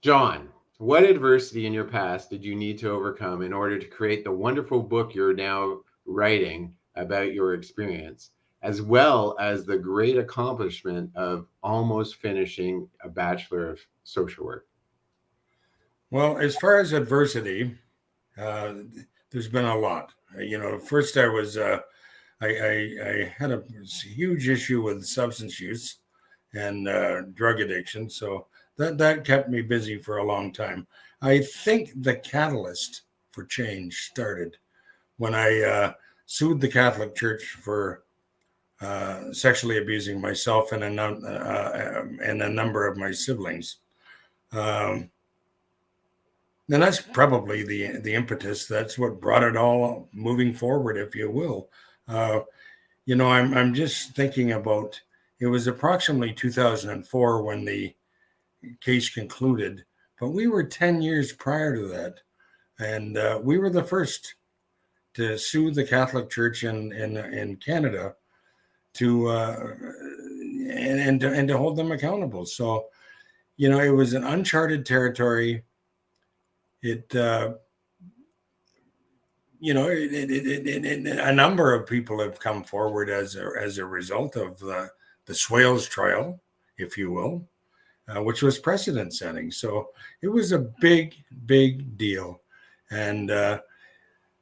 John, what adversity in your past did you need to overcome in order to create the wonderful book you're now writing about your experience, as well as the great accomplishment of almost finishing a Bachelor of Social Work? Well, as far as adversity, uh, there's been a lot. First I had a huge issue with substance use and drug addiction, so that kept me busy for a long time. I think the catalyst for change started when I sued the Catholic Church for sexually abusing myself and a number of my siblings. Um, and that's probably the impetus. That's what brought it all moving forward, if you will. Uh, I'm just thinking about it was approximately 2004 when the case concluded, but we were 10 years prior to that, and we were the first to sue the Catholic Church in Canada to and to hold them accountable. So it was an uncharted territory. It a number of people have come forward as a result of the Swales trial, if you will, which was precedent setting. So it was a big deal, and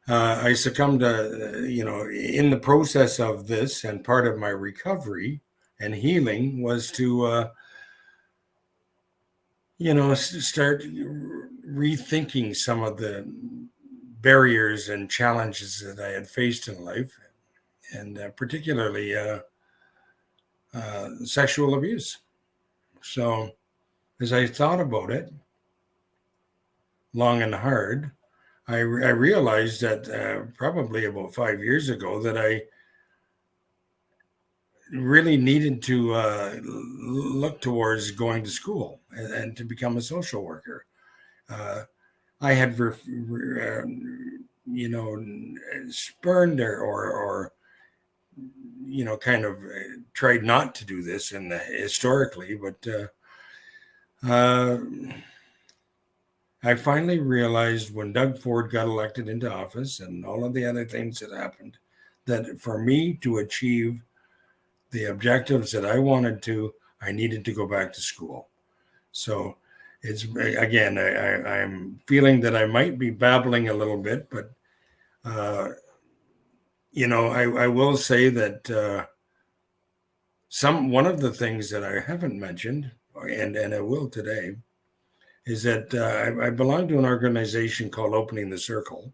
I succumbed to in the process of this, and part of my recovery and healing was to start rethinking some of the barriers and challenges that I had faced in life, and particularly sexual abuse. So, as I thought about it long and hard, I realized that probably about 5 years ago that I really needed to look towards going to school and to become a social worker. I had, spurned or kind of tried not to do this historically, but I finally realized when Doug Ford got elected into office and all of the other things that happened, that for me to achieve the objectives that I wanted to, I needed to go back to school. So it's again, I'm feeling that I might be babbling a little bit, but I will say that one of the things that I haven't mentioned, and I will today, is that I belong to an organization called Opening the Circle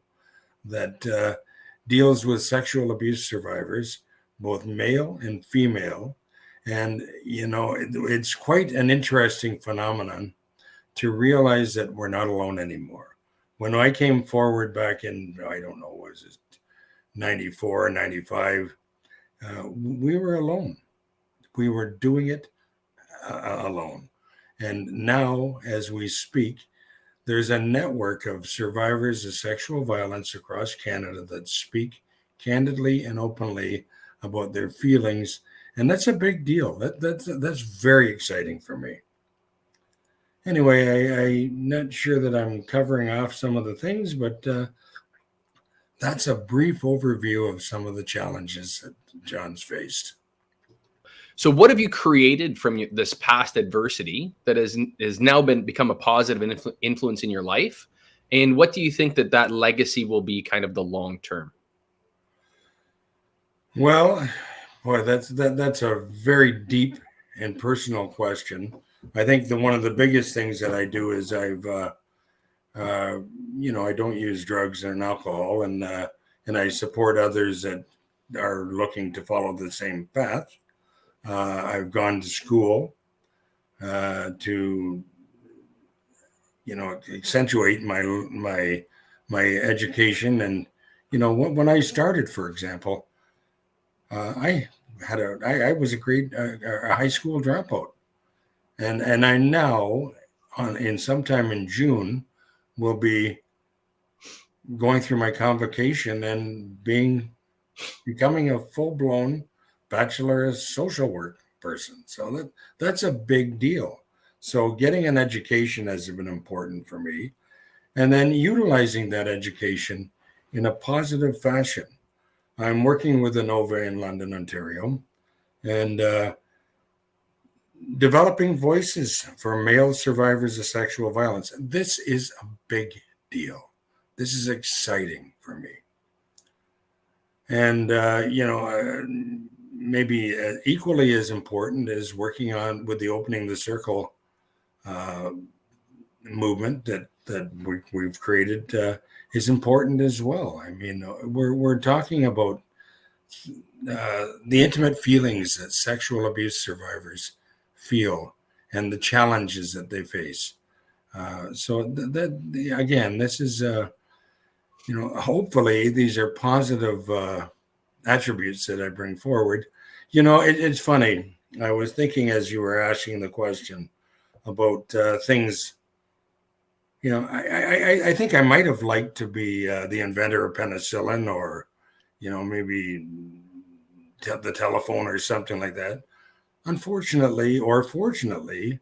that deals with sexual abuse survivors, both male and female. And, it's quite an interesting phenomenon to realize that we're not alone anymore. When I came forward back in, I don't know, was it 94, 95, we were alone. We were doing it alone. And now, as we speak, there's a network of survivors of sexual violence across Canada that speak candidly and openly about their feelings, and that's a big deal. That's very exciting for me. Anyway, I'm not sure that I'm covering off some of the things, but that's a brief overview of some of the challenges that John's faced. So what have you created from this past adversity that has now become a positive influence in your life? And what do you think that legacy will be kind of the long term? Well, boy, that's a very deep and personal question. I think one of the biggest things that I do is I don't use drugs and alcohol, and I support others that are looking to follow the same path. I've gone to school to accentuate my education, and when I started, for example, I was a high school dropout, and I now in sometime in June will be going through my convocation and becoming a full-blown Bachelor of Social Work person. So that's a big deal. So getting an education has been important for me, and then utilizing that education in a positive fashion. I'm working with Inova in London, Ontario, and developing voices for male survivors of sexual violence. This is a big deal. This is exciting for me. And, maybe equally as important as working on with the Opening the Circle movement that we've created is important as well. I mean, we're talking about the intimate feelings that sexual abuse survivors feel and the challenges that they face. Again, this is hopefully these are positive attributes that I bring forward. It's funny. I was thinking as you were asking the question about things. I think I might have liked to be the inventor of penicillin, or maybe the telephone or something like that. Unfortunately, or fortunately,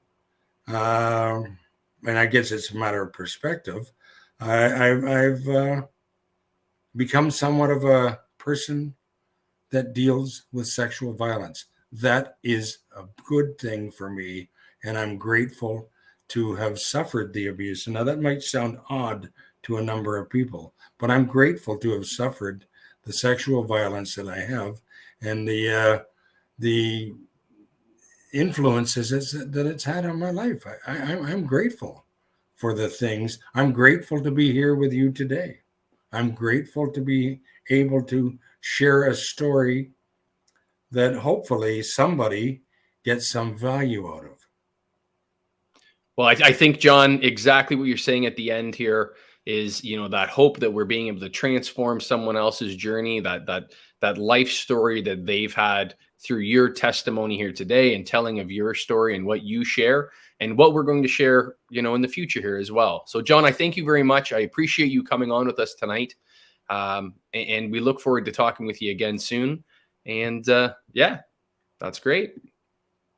and I guess it's a matter of perspective, I've become somewhat of a person that deals with sexual violence. That is a good thing for me, and I'm grateful to have suffered the abuse. Now, that might sound odd to a number of people, but I'm grateful to have suffered the sexual violence that I have, and the influences that it's had on my life. I'm grateful for the things. I'm grateful to be here with you today. I'm grateful to be able to share a story that hopefully somebody gets some value out of. Well, I think, John, exactly what you're saying at the end here is, that hope that we're being able to transform someone else's journey, that life story that they've had through your testimony here today and telling of your story and what you share and what we're going to share, in the future here as well. So, John, I thank you very much. I appreciate you coming on with us tonight. And we look forward to talking with you again soon. And yeah, that's great.